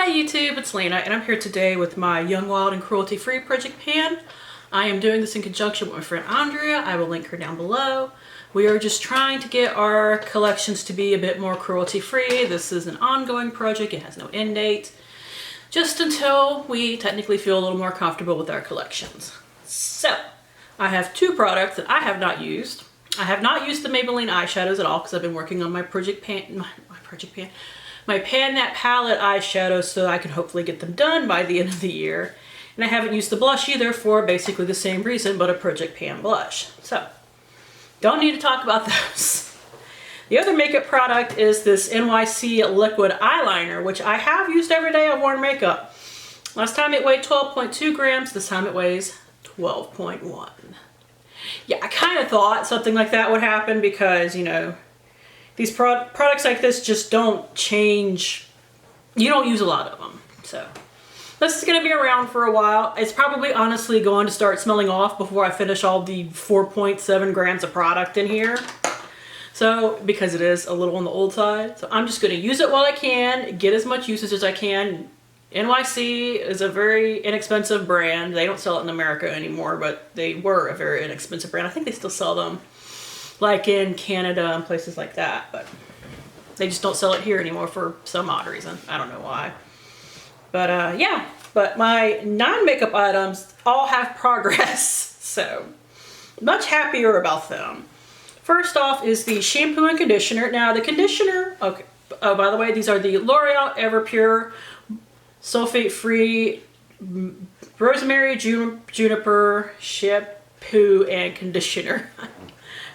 Hi YouTube, it's Lena, and I'm here today with my Young, Wild, and Cruelty-Free project pan. I am doing this in conjunction with my friend Andrea. I will link her down below. We are just trying to get our collections to be a bit more cruelty-free. This is an ongoing project. It has no end date. Just until we technically feel a little more comfortable with our collections. So, I have two products that I have not used. I have not used the Maybelline eyeshadows at all because I've been working on my my Pan That Palette eyeshadows so I can hopefully get them done by the end of the year. And I haven't used the blush either for basically the same reason, but a Project Pan blush. So, don't need to talk about those. The other makeup product is this NYC Liquid Eyeliner, which I have used every day I've worn makeup. Last time it weighed 12.2 grams, this time it weighs 12.1. Yeah, I kind of thought something like that would happen because, you know, these products like this just don't change. You don't use a lot of them. So this is going to be around for a while. It's probably honestly going to start smelling off before I finish all the 4.7 grams of product in here. So because it is a little on the old side. So I'm just going to use it while I can, get as much usage as I can. NYC is a very inexpensive brand. They don't sell it in America anymore, but they were a very inexpensive brand. I think they still sell them like in Canada and places like that, but they just don't sell it here anymore for some odd reason. I don't know why. But yeah, but my non-makeup items all have progress, so much happier about them. First off is the shampoo and conditioner. Now the conditioner, okay, oh, by the way, these are the L'Oreal Everpure sulfate-free rosemary, juniper, shampoo, and conditioner.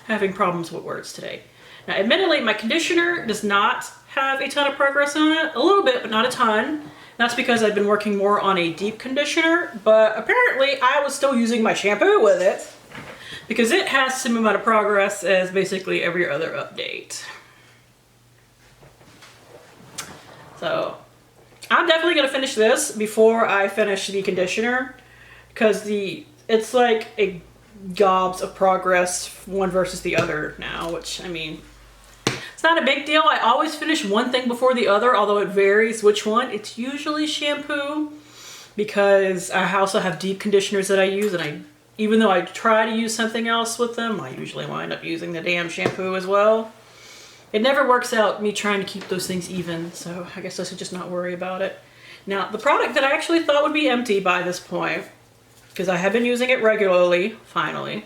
Having problems with words today. Now, admittedly, my conditioner does not have a ton of progress on it. A little bit, but not a ton. That's because I've been working more on a deep conditioner, but apparently I was still using my shampoo with it because it has the same amount of progress as basically every other update. So, I'm definitely going to finish this before I finish the conditioner because it's like a gobs of progress one versus the other now, which I mean, it's not a big deal. I always finish one thing before the other, although it varies which one. It's usually shampoo because I also have deep conditioners that I use, and even though I try to use something else with them, I usually wind up using the damn shampoo as well. It never works out me trying to keep those things even, so I guess I should just not worry about it. Now, the product that I actually thought would be empty by this point, because I have been using it regularly, finally,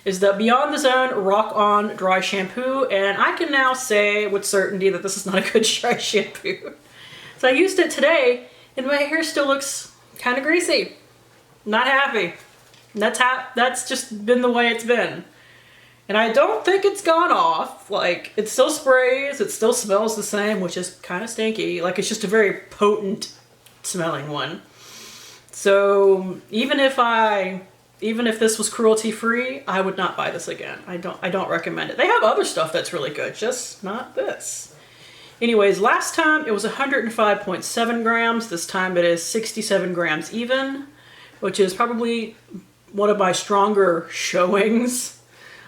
is the Beyond the Zone Rock On Dry Shampoo, and I can now say with certainty that this is not a good dry shampoo. So I used it today, and my hair still looks kind of greasy. Not happy. That's just been the way it's been. And I don't think it's gone off. Like, it still sprays, it still smells the same, which is kind of stinky. Like, it's just a very potent smelling one. So even if this was cruelty free, I would not buy this again. I don't recommend it. They have other stuff that's really good, just not this. Anyways, last time it was 105.7 grams. This time it is 67 grams even, which is probably one of my stronger showings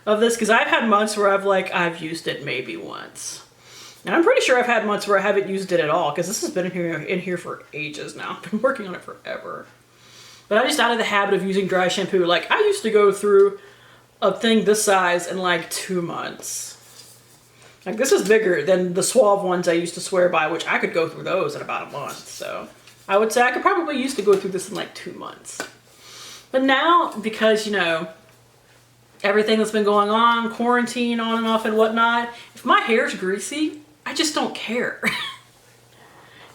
of this, because I've had months where I've used it maybe once. And I'm pretty sure I've had months where I haven't used it at all, because this has been in here for ages now. I've been working on it forever. But I'm just out of the habit of using dry shampoo. Like, I used to go through a thing this size in like 2 months. Like, this is bigger than the Suave ones I used to swear by, which I could go through those in about a month. So I would say I could probably used to go through this in like 2 months. But now, because, you know, everything that's been going on, quarantine on and off and whatnot, if my hair's greasy, I just don't care.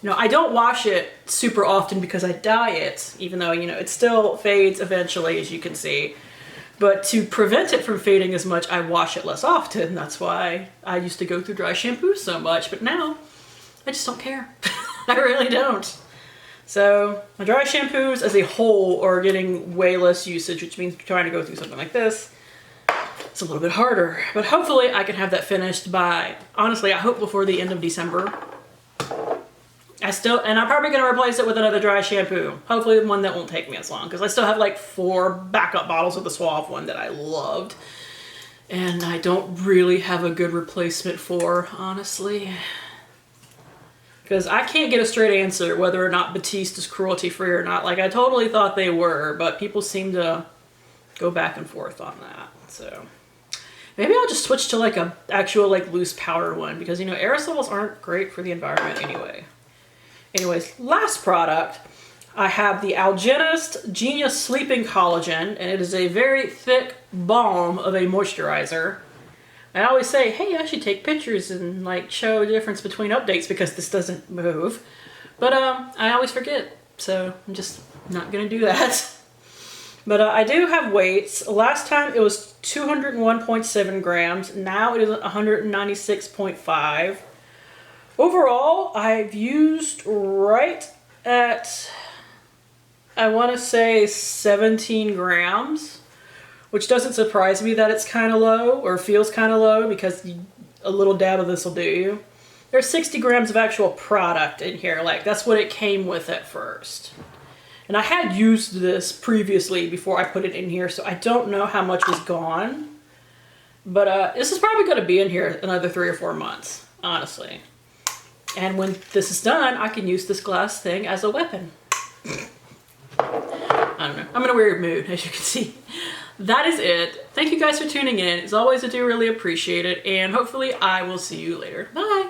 You know, I don't wash it super often because I dye it, even though, you know, it still fades eventually, as you can see. But to prevent it from fading as much, I wash it less often. That's why I used to go through dry shampoo so much, but now I just don't care. I really don't. So my dry shampoos as a whole are getting way less usage, which means trying to go through something like this, it's a little bit harder. But hopefully I can have that finished by, honestly, I hope before the end of December. And I'm probably going to replace it with another dry shampoo. Hopefully one that won't take me as long, because I still have like 4 backup bottles of the Suave one that I loved. And I don't really have a good replacement for, honestly. Because I can't get a straight answer whether or not Batiste is cruelty free or not. Like, I totally thought they were, but people seem to go back and forth on that. So maybe I'll just switch to like a actual like loose powder one, because you know aerosols aren't great for the environment anyway. Anyways, last product, I have the Algenist Genius Sleeping Collagen, and it is a very thick balm of a moisturizer. I always say, hey, I should take pictures and like show the difference between updates because this doesn't move. But I always forget, so I'm just not gonna do that. But I do have weights. Last time it was 201.7 grams. Now it is 196.5. Overall, I've used right at, I want to say 17 grams, which doesn't surprise me that it's kind of low or feels kind of low, because a little dab of this will do you. There's 60 grams of actual product in here. Like, that's what it came with at first. And I had used this previously before I put it in here, so I don't know how much was gone. But this is probably going to be in here another 3 or 4 months, honestly. And when this is done, I can use this glass thing as a weapon. I don't know. I'm in a weird mood, as you can see. That is it. Thank you guys for tuning in. As always, I do really appreciate it. And hopefully I will see you later. Bye.